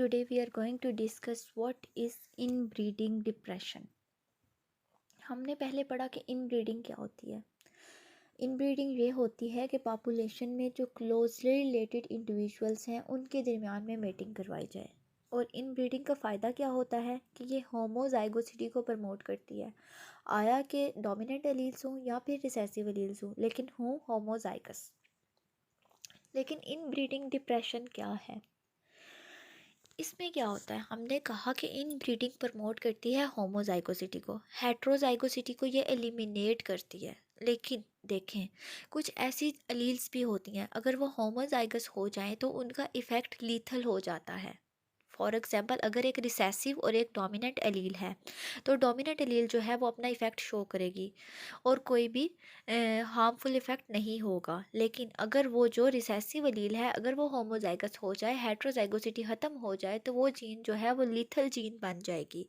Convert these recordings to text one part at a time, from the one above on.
today we are going to discuss what is inbreeding depression. हमने पहले पढ़ा कि इनब्रीडिंग क्या होती है. इनब्रीडिंग ये होती है कि पॉपुलेशन में जो क्लोजली रिलेटेड इंडिविजुअल्स हैं उनके दरमियान में मेटिंग करवाई जाए. और इनब्रीडिंग का फ़ायदा क्या होता है कि ये होमोजाइगोसिटी को प्रमोट करती है. आया कि डोमिनेंट एलील्स हों या फिर रिसेसिव एलील्स हों, लेकिन हों होमोजाइगस. लेकिन इनब्रीडिंग डिप्रेशन क्या है? इसमें क्या होता है, हमने कहा कि इन ब्रीडिंग प्रमोट करती है होमोजाइगोसिटी को, हेट्रोजाइगोसिटी को ये एलिमिनेट करती है. लेकिन देखें, कुछ ऐसी अलील्स भी होती हैं, अगर वो होमोजाइगस हो जाएं तो उनका इफ़ेक्ट लीथल हो जाता है. फॉर एग्जांपल, अगर एक रिसेसिव और एक डोमिनेंट एलील है तो डोमिनेंट एलील जो है वो अपना इफ़ेक्ट शो करेगी और कोई भी हार्मफुल इफ़ेक्ट नहीं होगा. लेकिन अगर वो जो रिसेसिव एलील है, अगर वो होमोजाइगस हो जाए, हेट्रोजाइगोसिटी ख़त्म हो जाए, तो वो जीन जो है वो लीथल जीन बन जाएगी.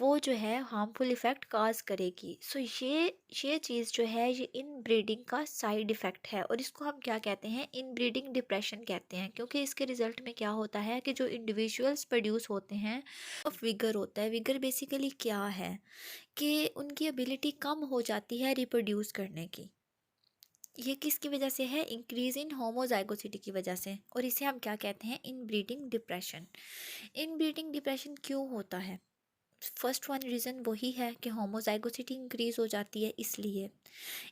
वो जो है हार्मफुल इफ़ेक्ट काज करेगी. सो ये चीज़ जो है ये इन ब्रीडिंग का साइड इफ़ेक्ट है और इसको हम क्या कहते हैं, इन ब्रीडिंग डिप्रेशन कहते हैं. क्योंकि इसके रिज़ल्ट में क्या होता है कि जो इंडिविजुअल्स प्रोड्यूस होते हैं विगर होता है. विगर बेसिकली क्या है कि उनकी एबिलिटी कम हो जाती है रिप्रोड्यूस करने की. ये किसकी वजह से है? इंक्रीज इन होमोजाइगोसिटी की वजह से. और इसे हम क्या कहते हैं? इन ब्रीडिंग डिप्रेशन. इन ब्रीडिंग डिप्रेशन क्यों होता है? फर्स्ट वन रीज़न वही है कि होमोजाइगोसिटी इंक्रीज़ हो जाती है, इसलिए.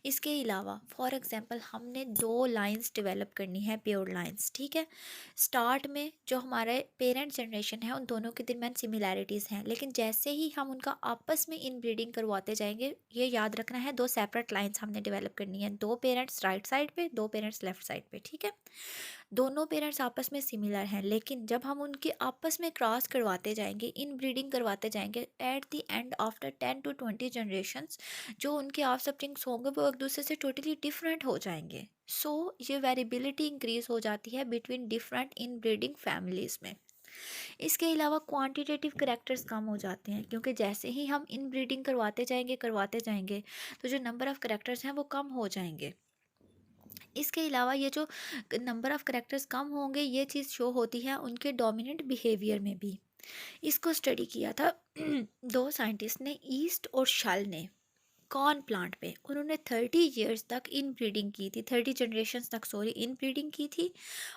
इसके अलावा फॉर एग्जांपल हमने दो लाइंस डेवलप करनी है, प्योर लाइंस. ठीक है, स्टार्ट में जो हमारे पेरेंट जनरेशन है उन दोनों के दरमियान सिमिलैरिटीज़ हैं, लेकिन जैसे ही हम उनका आपस में इन ब्रीडिंग करवाते जाएंगे, ये याद रखना है, दो सेपरेट लाइंस हमने डेवलप करनी है. दो पेरेंट्स राइट साइड पे, दो पेरेंट्स लेफ्ट साइड पे. ठीक है, दोनों पेरेंट्स आपस में सिमिलर हैं, लेकिन जब हम उनके आपस में क्रॉस करवाते जाएंगे, इन ब्रीडिंग करवाते जाएंगे, at the end after 10 to 20 generations जो उनके ऑफ स्प्रिंग्स होंगे वो एक दूसरे से टोटली डिफरेंट हो जाएंगे. सो ये वेरिएबिलिटी इंक्रीज हो जाती है between different in breeding families में. इसके अलावा क्वांटिटेटिव करेक्टर्स कम हो जाते हैं, क्योंकि जैसे ही हम इन ब्रीडिंग करवाते जाएंगे तो जो नंबर ऑफ़ करेक्टर्स हैं वो कम हो जाएंगे. इसके अलावा ये जो नंबर ऑफ़ करेक्टर्स कम होंगे, ये चीज़ शो होती है उनके डोमिनेंट बिहेवियर में भी. इसको स्टडी किया था दो साइंटिस्ट ने, ईस्ट और शल ने, कॉर्न प्लांट पे. उन्होंने 30 years तक इन ब्रीडिंग की थी, 30 generations तक सॉरी इन ब्रीडिंग की थी.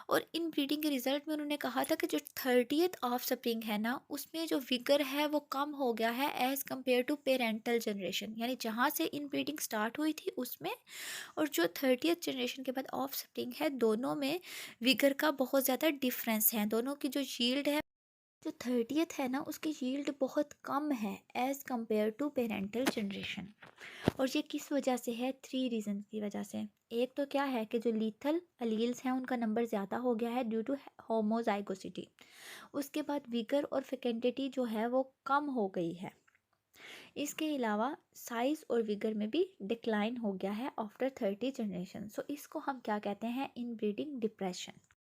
और इन ब्रीडिंग के रिजल्ट में उन्होंने कहा था कि जो 30th ऑफ स्प्रिंग है ना, उसमें जो विगर है वो कम हो गया है as compare to parental generation. यानी जहाँ से इन ब्रीडिंग स्टार्ट हुई थी उसमें और जो 30th जनरेशन के बाद ऑफ स्प्रिंग है, दोनों में विगर का बहुत ज़्यादा डिफरेंस है. दोनों की जो यील्ड है, जो 30th है ना, उसकी यील्ड बहुत कम है as compare to parental generation. और ये किस वजह से है? 3 रीज़न की वजह से. एक तो क्या है कि जो लीथल अलील्स हैं उनका नंबर ज़्यादा हो गया है ड्यू टू होमोजाइगोसिटी. उसके बाद विगर और फेकेंडिटी जो है वो कम हो गई है. इसके अलावा साइज़ और विगर में भी डिक्लाइन हो गया है आफ्टर 30 जनरेशन. सो इसको हम क्या कहते हैं? इन ब्रीडिंग डिप्रेशन.